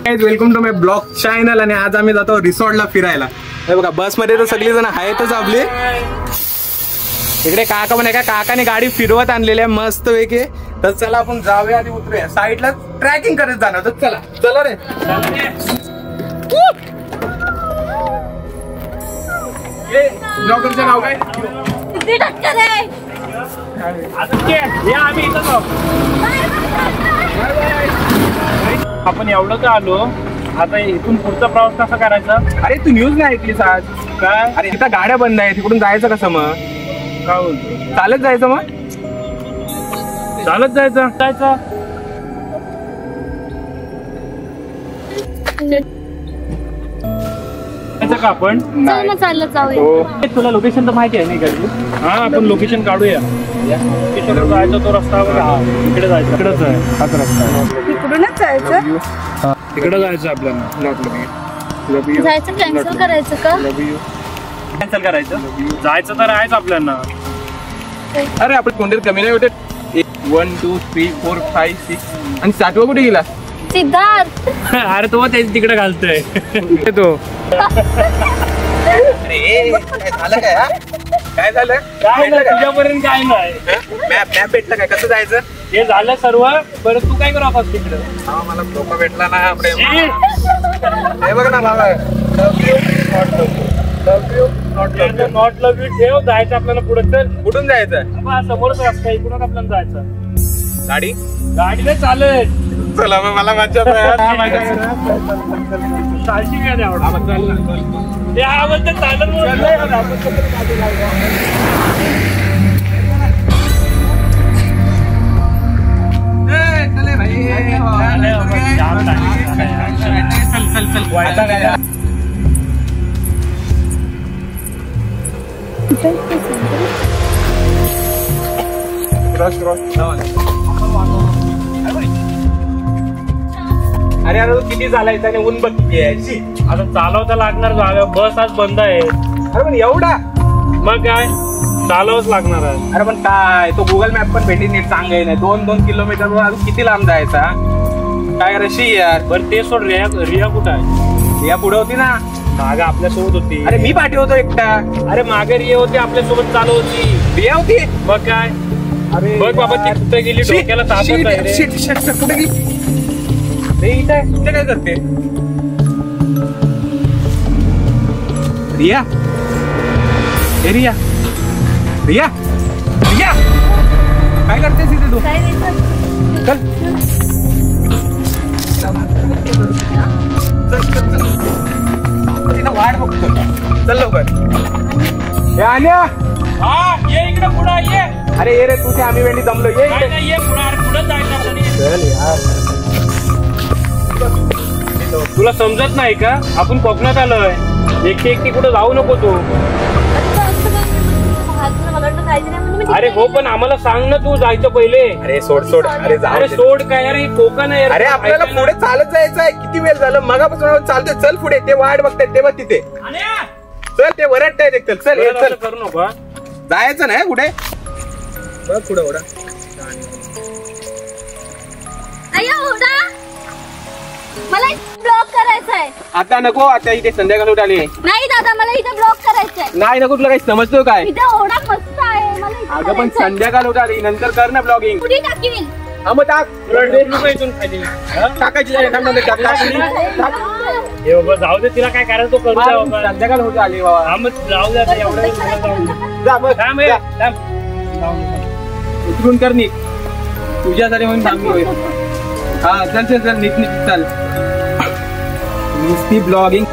Welcome to my blog channel. आणि आज आम्ही जातो रिसॉर्टला फिरायला. हे बघा बस मध्ये तर सगळी जण आहेतच आपली. इकडे काका पण आहे का, काकाने गाडी फिरवत आणलेली आहे मस्त पैकी. तर चला आपण जाऊया आणि उतरूया. साईडला ट्रॅकिंग करत जाणार. तर चला चला रे. ब्लॉगरचं नाव काय? आपण एवढं का आलो, आता इथून पुढचा प्रवास कसा करायचा? अरे तू न्यूज नाही ऐकलीस आज? काय? अरे इथं गाड्या बंद आहे, तिकडून जायचं कसं मग? काय बोलतो? चालत जायचं मग? चालत जायचं का आपण? चालत जाऊया. तुला लोकेशन तर माहिती आहे नाही गाडी? हा, आपण लोकेशन काढूया. लोकेशनवर जायचं तो रस्ता बघा, इकडे जायचं. इकडेच आहे हाच रस्ता. तिकडूनच जायचं. तिकडे जायचं आपल्याला. जायचं कॅन्सल करायचं का? कॅन्सल करायचं? जायचं तर आहेच आपल्याला. अरे आपण कोणतरी कमी नाही होते. 1 2 3 4 5 6 आणि 7वा कुठे गेला? सिद्धार्थ. अरे तो तिकडे घालतोय तो. अरे झालं काय? काय झालं? काय नाही, तुझ्यापर्यंत काय नाही. मॅप भेटला काय? कसं जायचं? हे झालं सर्व. बरं तू काय करू आपण तिकडे? मला धोका भेटला ना. हे बघ ना बाबा, नॉट लव्ह यू ठेव. जायचं आपल्याला पुढे. चल. कुठून जायचं? समोरच रस्ता, इकडून आपल्याला जायचं. गाडी नाही चालत. चला मग मला मजा चालशी काय नाही आवडत. ते आवडतं चालत. अरे अरे किती चालायचं आणि ऊन बघ किती आहे. आता चालवता लागणार. बस आज बंद आहे. अरे पण एवढा? मग काय, चालवच लागणार आहे. अरे पण काय, तो गुगल मॅप पण भेटी नीट सांगाय नाही. 2-2 किलोमीटर अजून किती लांब जायचा? काय रशी यार. बरं ते सोड. रिया कुठं आहे? रिया पुढे होती ना. मागे आपल्यासोबत होती. अरे मी पाठवतो एकटा. अरे मागे रिया होती, आपल्यासोबत चालू होती. रिया होती? मग काय. अरे बघ बाबा ती कुठे गेली. डोक्याला ताप होत आहे रे. कुठे गेली? इथे काय करते रिया? ए रिया, रिया, रिया काय करतेस इथे तू? चल तिला वाट बघतो. चल लवकर. आल्या. हा ये इकडे पुढे ये. अरे ये रे तुझे आम्ही वेळी जमलो. ये नाही ये पुढे जायचं आपल्याला. चल यार. तुला समजत नाही का? आपण कोकणात आलोय. एकटी कुठे जाऊ नको तू. अरे हो पण आम्हाला सांग ना, तू जायचं पहिले. अरे सोड. अरे अरे सोड काय. अरे कोकण आहे. अरे आपल्याला पुढे चालत जायचं आहे. किती वेळ झालं मगापासून चालतोय. चल पुढे. ते वाट बघतायत तेव्हा तिथे. चल ते वरडतायत एक. चल चल करू नको. जायचं नाही कुठे. बघ पुढे ओढा. मला ब्लॉक करायचं आहे. आता नको. आता इथे संध्याकाळ होत आली. नाही दादा, मला इथे ब्लॉक करायचंय. नाही नको. तुला काही समजतो काय? इथे ओढा मस्त आहे. मला अगं पण संध्याकाळ होत आली. नंतर कर ना ब्लॉगिंग. कुठे टाकीन? हा मग टाक. इथून खाली टाकायची. हे बाबा जाऊ दे. तिला काय करायचं तो करू द्या बाबा. संध्याकाळ होत आली बाबा. हा मग जाऊ द्या. एवढं जा मग. उतरून कर नीट. तुझ्यासाठी म्हणून सांगू. हा चल चल चल. नीट चल. नुसती ब्लॉगिंग.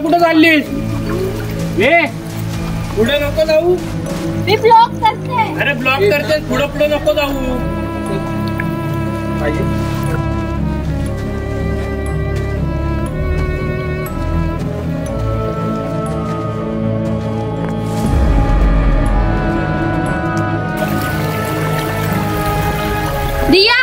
कुठं चाललीस? ए पुढे नको जाऊ. मी ब्लॉक करते. अरे ब्लॉक करते. पुढे नको जाऊ. रिया.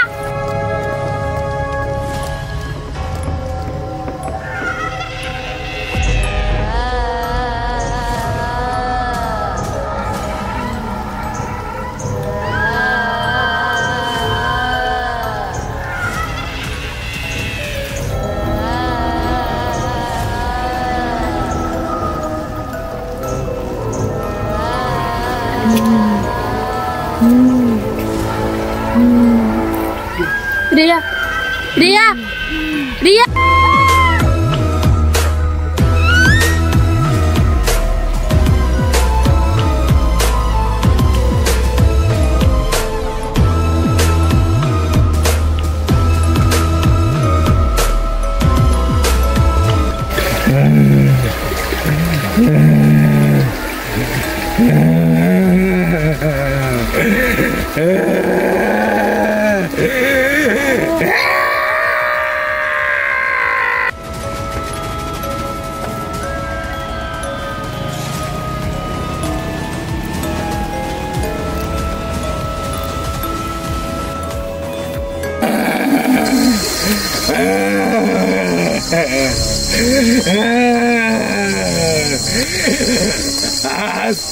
रिया रिया रिया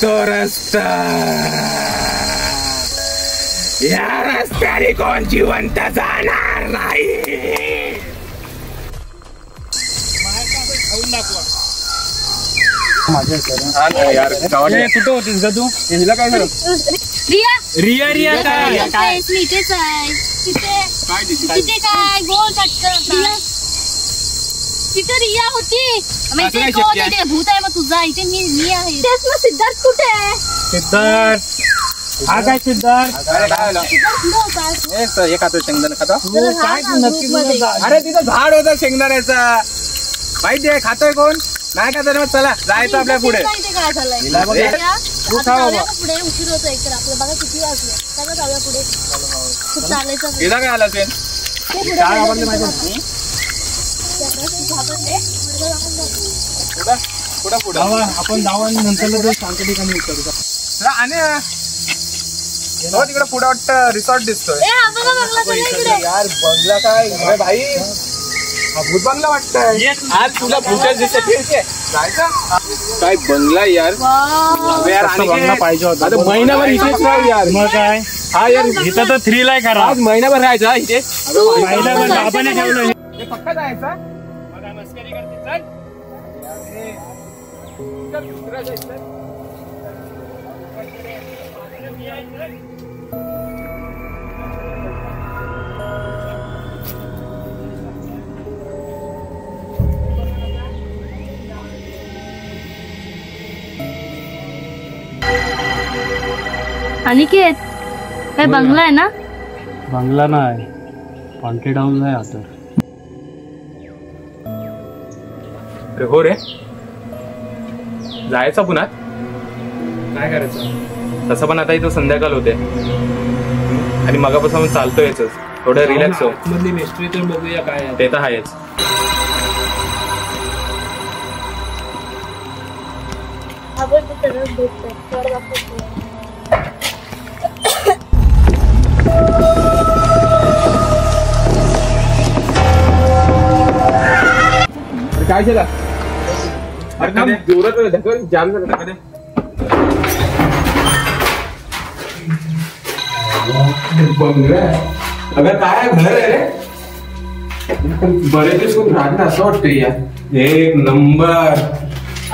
तो रस्ता या रस्त्याने कोण जिवंत जाणार नाही. यार कुठं होतीस का तू? हिला काय झालं? रिया रिया रिया काय काय इथेच आहे तिथे काय गोल चटकन तिथे रिया होती म्हणजे नाही कोण शक्य आहे. आहे ते? भूत आहे मग तुझा इथे मी आहे तेच मग सिद्धार्थ कुठे आहे सिद्धार्थ हा काय सिद्धार्थ अरे काय झालं? सिद्धार्थ कुठे होता हे खातो शेंगदाणा खातो. जरा काय राहा तू ना नक्की group मध्ये. कुठं अरे तिथं झाड होतं शेंगदाण्याचा माहिती आहे. खातोय कोण नाही का? तर मग चला जायचं आपल्या पुढे. माहिती काय झालंय हिला बघ. रिया, तू आता खा जाऊया बाबा. का पुढे उशीर होतो एक तर आपलं बघा किती वाजले चला जाऊया पुढे खूप चालायचं आहे. हिला काय आला असेल? ते पुढे काय आवडलं जायचं माहिती आहे. घाबरले? पुढे जाऊन बघू. पुढं पुढं जावा आपण जाऊ आणि नंतर जाऊ शांत ठिकाणी उतरू. आणि हो तिकडे पुढे वाटतं रिसॉर्ट दिसतोय. ए, हा बघा बंगला चला इकडे. यार बंगला काय अरे भाई हा भूत बंगला वाटतंय. आज तुला भूतच दिसत जायचं काय बंगला यार. वाव. यार तसं बंगला पाहिजे होता. आता महिनाभर इथेच राहू यार. मग काय हा यार इथं तर थ्री लाय करा. आज महिनाभर राहायचा इथे. महिनाभर आपण ठेवलं हे पक्का जायचा. मस्करी करते चल. दुसरा जायचं. अनिकेत काय बंगला आहे ना बंगला नाही हॉन्टेड हाऊस आहे आता. अरे हो रे जायचं पुन्हा. काय करायचं? तसं पण आता इथं संध्याकाळ होते आणि मगापासून चालतोयच. थोडं रिलॅक्स हो. मधली मिस्ट्री तर बघूया काय आहे. ते तर आहेच. काय झालं? अरे थांब, जोरात ढकल, जाम झालं ढकल. बंगला अगं काय घर आहे रे. बरेच दिवस राहत असं वाटतं यार. एक नंबर.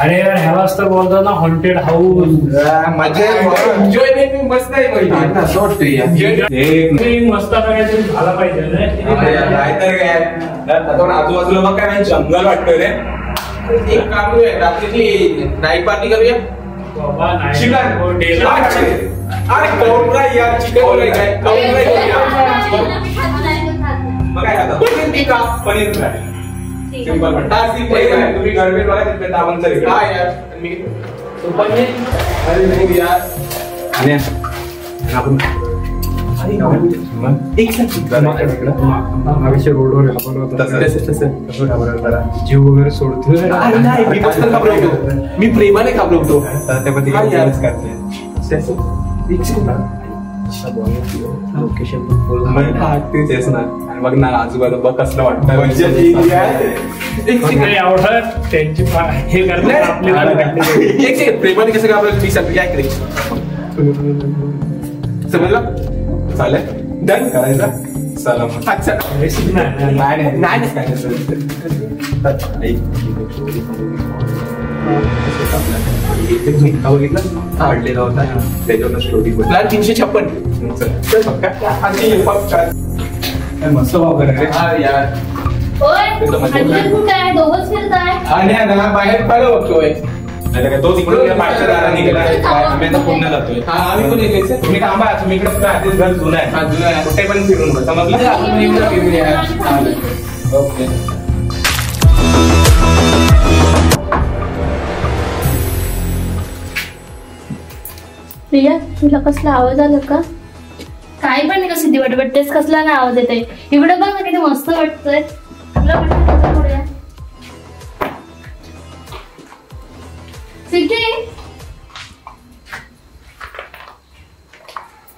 अरे यार ह्या वाजता बोलतो ना हॉन्टेड हाऊस. मजा एन्जॉयमेंट मस्त आहे. राहत असं वाटतं यार. एक मस्त काहीतरी झाला पाहिजे रे. काय तर काय आजूबाजूला मग काय जंगल वाटतं रे. एक काम करूया रात्रीची नाईट पार्टी करूया. बाबा नाही. चिकन अरे कोंबडा यार. चिकन काय कोंबडा. मग काय खाता पनीर टिक्का. Paneer fry simple. तुम्ही गडबड बघा तिथे दाबण तरी काय यार. मी अरे नाही यार. आणि आपण एक रोडवर जीव वगैरे सोडतोय. मी प्रेमाने घाबरवतो. लोकेशन तेच ना. आणि बघ ना आजूबाजू बघ कसलं वाटतं. आवडत त्यांची हे करतात आपली. प्रेमाने कसं घाबरवतो मी सांगतो. काय करे समजलं. चालेल डन करायचा. चला मग. अच्छा नाही बघितलं काढलेला होता त्याच्यावर स्टोरी प्लॅन 356. मस्त भाव करायचे. हा यार होय हनुमान कुठे आहे? दोघंच फिरताय. आणि ना बाहेर पाहिलं बघतोय. तो तिकडे मागच्या दाराने गेला. आम्ही आता पुन्हा जातोय. हा आम्ही पण येते. तुम्ही थांबा. तुम्ही इकडे आधीच घर जुनं आहे. हा जुनं आहे. कुठे पण फिरून बघ. समजलं? ओके. प्रिया तुला कसला आवाज आला का? काही पण नाही का सिद्धी वाटतेस कसला ना आवाज येतोय. इकडे बघ ना किती मस्त वाटतंय. तुला वाटतं पुढे सिद्धी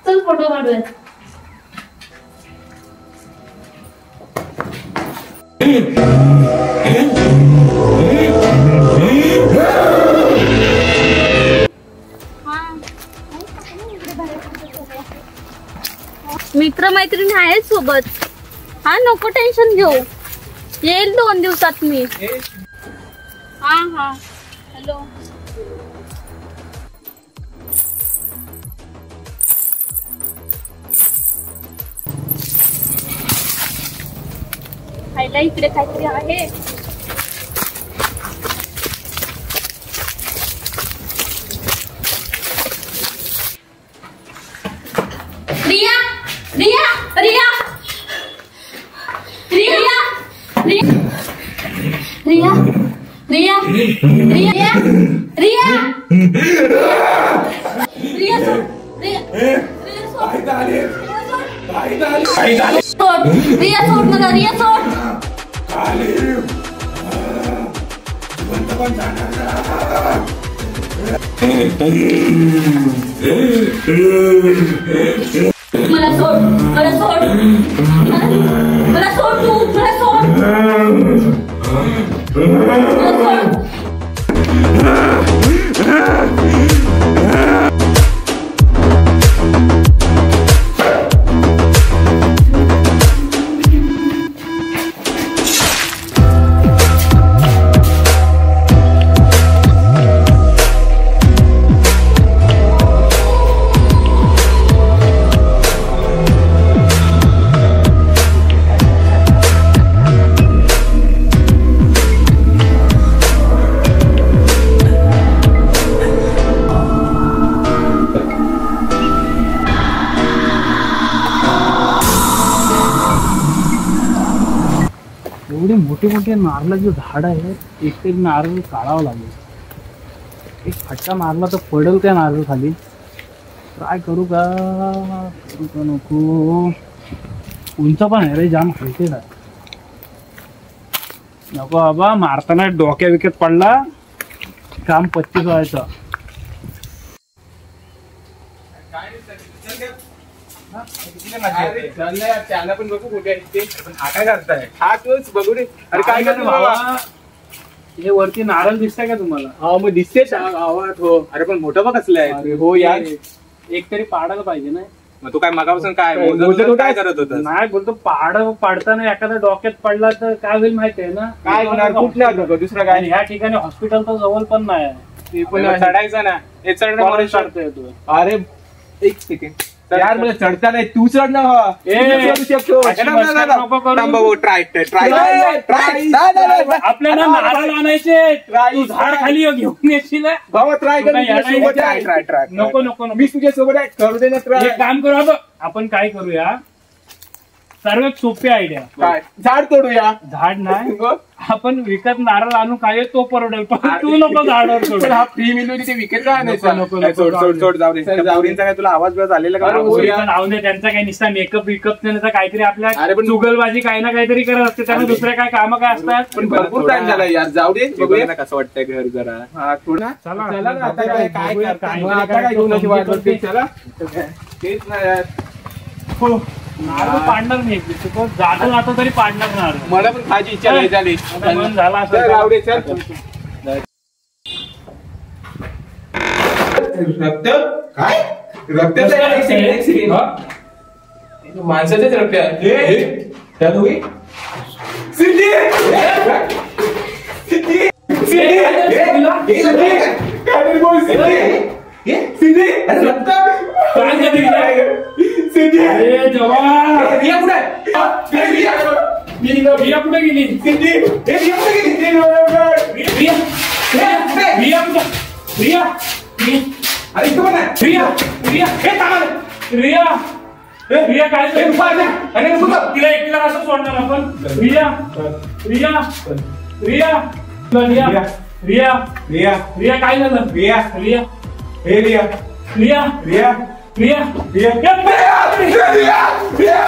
चल फोटो काढूया. मित्र मैत्रिणी आहेत सोबत. हा नको टेन्शन घेऊ. येईल 2 दिवसात मी. हा हा हॅलो. खायला इकडे काहीतरी आहे. रिया रिया रिया रिया रिया रिया रिया रिया रिया रिया सोड. रिया सोड मला. रिया सोड. मला सोड. मला सोड. मला सोड तू. मला सोड. मला सोड. एवढे मोठे मोठे नारळाचे झाड आहेत. एक तरी नारळ काढावं लागेल. एक फटका मारला तर पडेल काय नारळ खाली. ट्राय करू का नको. उंच पण आहे रे जाम. खायचे काय नको बाबा. मारताना डोक्या विकेट पडला काम 25 व्हायचं. त्याला पण बघू कुठे आहे ते. हा काय करताय? हा तोच बघू रे. अरे काय करतो? हे वरती नारळ दिसतंय का तुम्हाला? हा मग दिसते आवाज. हो अरे पण मोठं बघ कसलं आहे. हो यार एक तरी पाडायला पाहिजे ना. मग तू काय मगापासून काय काय करत होता? नाही बोलतो पाडताना एखादा डोक्यात पडला तर काय होईल माहिती आहे ना. काय होणार? कुठल्या दुसरं काय? ह्या ठिकाणी हॉस्पिटल तर जवळ पण नाही. ते पण चढायचं ना. हे चढणं चढतोय तू. अरे एक सेकंड यार मला चढता नाही. तू चढ ना. आपल्याला नारळ आणायचे. झाड खाली घेऊन येशील. नको नको मी तुझ्यासोबत आहे. करू दे ना. एक काम करू आपण काय करूया. सर्वात सोपी आयडिया. काय? झाड तोडूया. झाड नाही आपण विकत नारळ आणू काय तो परवडेल. पण तू नको झाडावर सोड. हा फ्री मिळून तिथे विकत काय जावरींचा काय तुला आवाज बिवाज आलेला का? राहून दे. त्यांचा काही निस्ता मेकअप विकअप त्यांचा काहीतरी आपल्या. अरे पण चुगलबाजी काही ना काहीतरी करत असते. त्यांना दुसरे काय कामं काय असतात. पण भरपूर टाइम झाला यार. जाऊ दे बघूया कसं वाटतंय घर जरा. हा थोडं चला ना. आता काय काय घेऊन चला. तेच ना यार. हो नारळ पाडणार नाही. जातो जातो तरी पाडणार नारळ. मला पण खायची इच्छा नाही झाली. झाला असं. रक्त काय? रक्त माणसाचेच रक्त आहे. त्या दोघी सिद्धी सिद्धी सिद्धी रक्त सिद्धी जवान रिया कुठे गेली? सिद्धी हे रिया कुठे गेली? रिया रिया रिया अरे इथं पण आहे. रिया रिया हे थांबा. रिया रिया काय हे रुपा आहे. आणि रुपा. तिला एकटीला कसं सोडणार आपण? रिया रिया रिया रिया रिया रिया रिया काय झालं? रिया रिया हे रिया रिया रिया रिया रिया रिया रिया